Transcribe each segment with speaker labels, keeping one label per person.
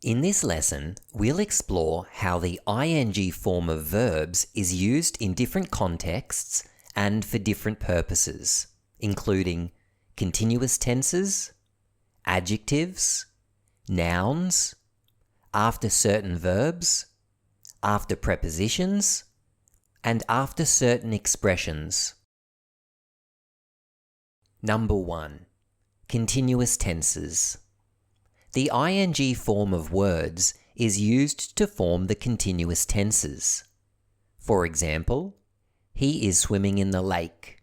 Speaker 1: In this lesson, we'll explore how the ing form of verbs is used in different contexts and for different purposes, including continuous tenses, adjectives, nouns, after certain verbs, after prepositions, and after certain expressions. Number 1. Continuous tenses. The ing form of words is used to form the continuous tenses. For example, he is swimming in the lake.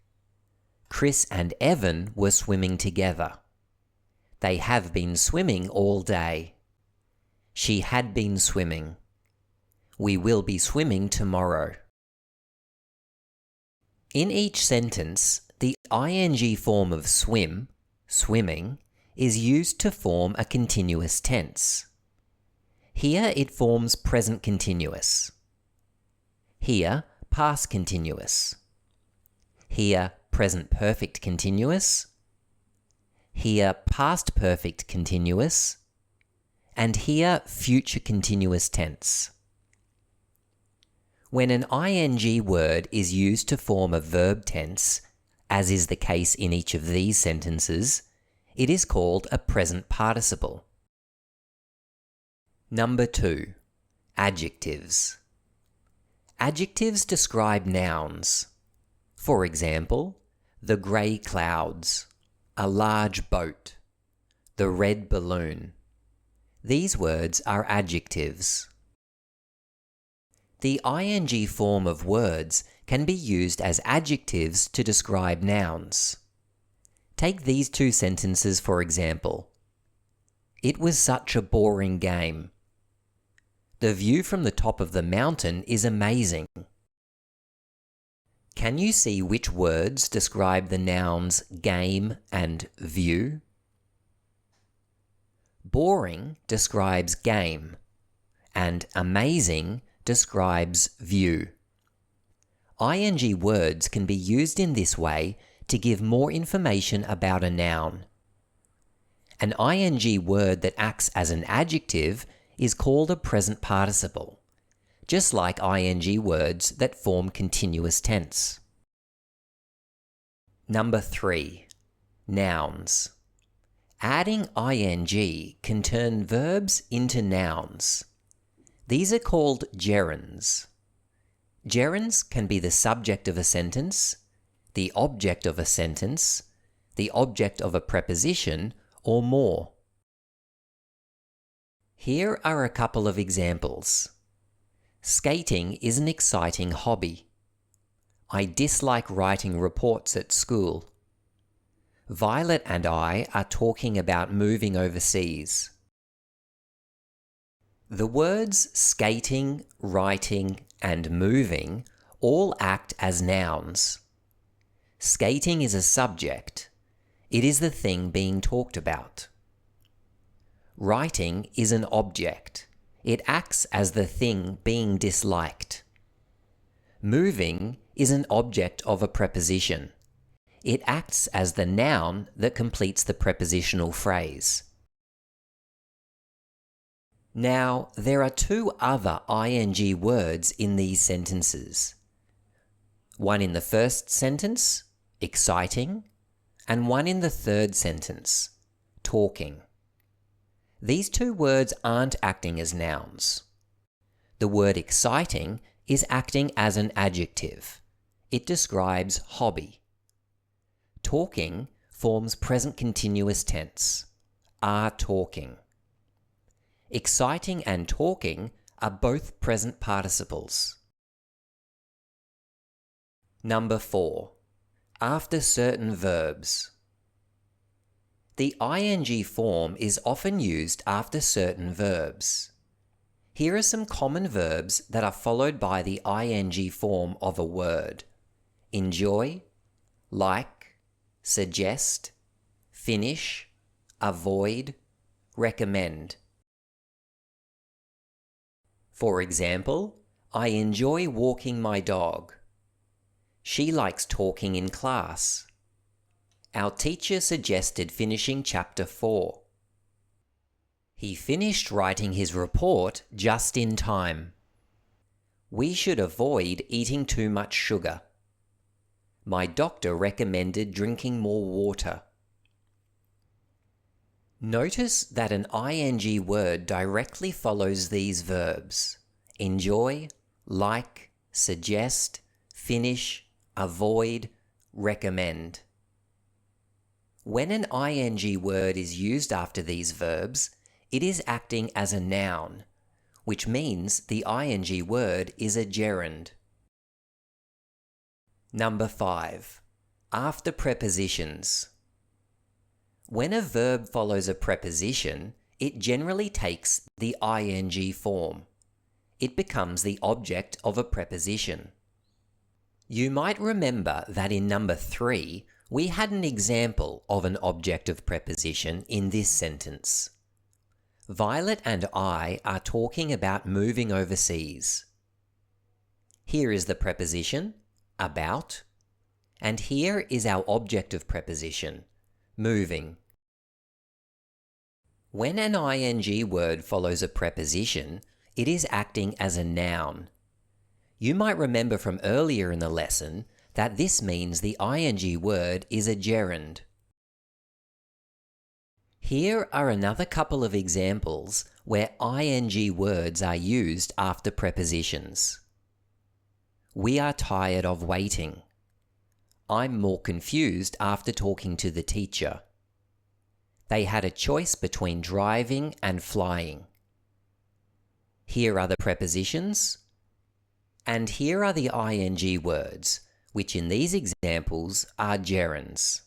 Speaker 1: Chris and Evan were swimming together. They have been swimming all day. She had been swimming. We will be swimming tomorrow. In each sentence, the ing form of swim, swimming, is used to form a continuous tense. Here it forms present continuous. Here, past continuous. Here, present perfect continuous. Here, past perfect continuous. And here, future continuous tense. When an ing word is used to form a verb tense, as is the case in each of these sentences, it is called a present participle. Number 2. Adjectives. Adjectives describe nouns. For example, the grey clouds, a large boat, the red balloon. These words are adjectives. The ing form of words can be used as adjectives to describe nouns. Take these two sentences for example. It was such a boring game. The view from the top of the mountain is amazing. Can you see which words describe the nouns game and view? Boring describes game, and amazing describes view. Ing words can be used in this way to give more information about a noun. An ing word that acts as an adjective is called a present participle, just like ing words that form continuous tense. Number 3. Nouns. Adding ing can turn verbs into nouns. These are called gerunds. Gerunds can be the subject of a sentence, the object of a sentence, the object of a preposition, or more. Here are a couple of examples. Skating is an exciting hobby. I dislike writing reports at school. Violet and I are talking about moving overseas. The words skating, writing, and moving all act as nouns. Skating is a subject. It is the thing being talked about. Writing is an object. It acts as the thing being disliked. Moving is an object of a preposition. It acts as the noun that completes the prepositional phrase. Now, there are two other ing words in these sentences. One in the first sentence, exciting, and one in the third sentence, talking. These two words aren't acting as nouns. The word exciting is acting as an adjective. It describes hobby. Talking forms present continuous tense, are talking. Exciting and talking are both present participles. Number 4. After certain verbs. The ing form is often used after certain verbs. Here are some common verbs that are followed by the ing form of a word: enjoy, like, suggest, finish, avoid, recommend. For example, I enjoy walking my dog. She likes talking in class. Our teacher suggested finishing chapter 4. He finished writing his report just in time. We should avoid eating too much sugar. My doctor recommended drinking more water. Notice that an ing word directly follows these verbs: enjoy, like, suggest, finish, avoid, recommend. When an ing word is used after these verbs, it is acting as a noun, which means the ing word is a gerund. Number 5. After prepositions. When a verb follows a preposition, it generally takes the ing form. It becomes the object of a preposition. You might remember that in number 3, we had an example of an object of preposition in this sentence. Violet and I are talking about moving overseas. Here is the preposition, about, and here is our object of preposition, moving. When an ing word follows a preposition, it is acting as a noun. You might remember from earlier in the lesson that this means the ing word is a gerund. Here are another couple of examples where ing words are used after prepositions. We are tired of waiting. I'm more confused after talking to the teacher. They had a choice between driving and flying. Here are the prepositions, and here are the ing words, which in these examples are gerunds.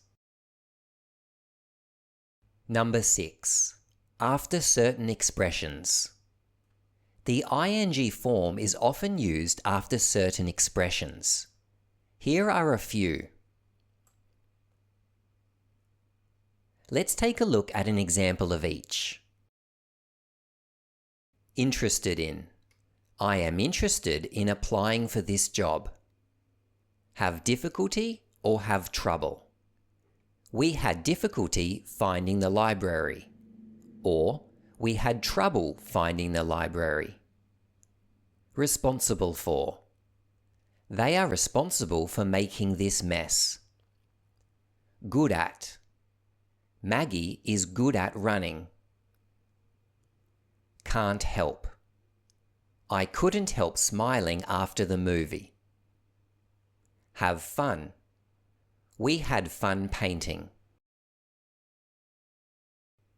Speaker 1: Number 6. After certain expressions. The ing form is often used after certain expressions. Here are a few. Let's take a look at an example of each. Interested in. I am interested in applying for this job. Have difficulty or have trouble. We had difficulty finding the library. Or, we had trouble finding the library. Responsible for. They are responsible for making this mess. Good at. Maggie is good at running. Can't help. I couldn't help smiling after the movie. Have fun. We had fun painting.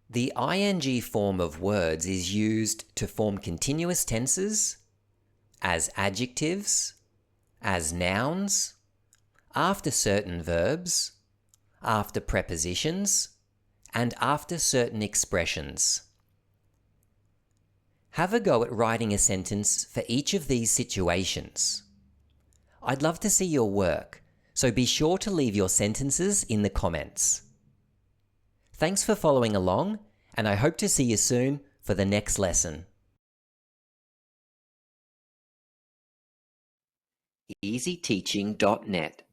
Speaker 1: The ing form of words is used to form continuous tenses, as adjectives, as nouns, after certain verbs, after prepositions, and after certain expressions. Have a go at writing a sentence for each of these situations. I'd love to see your work, so be sure to leave your sentences in the comments. Thanks for following along, and I hope to see you soon for the next lesson. EasyTeaching.net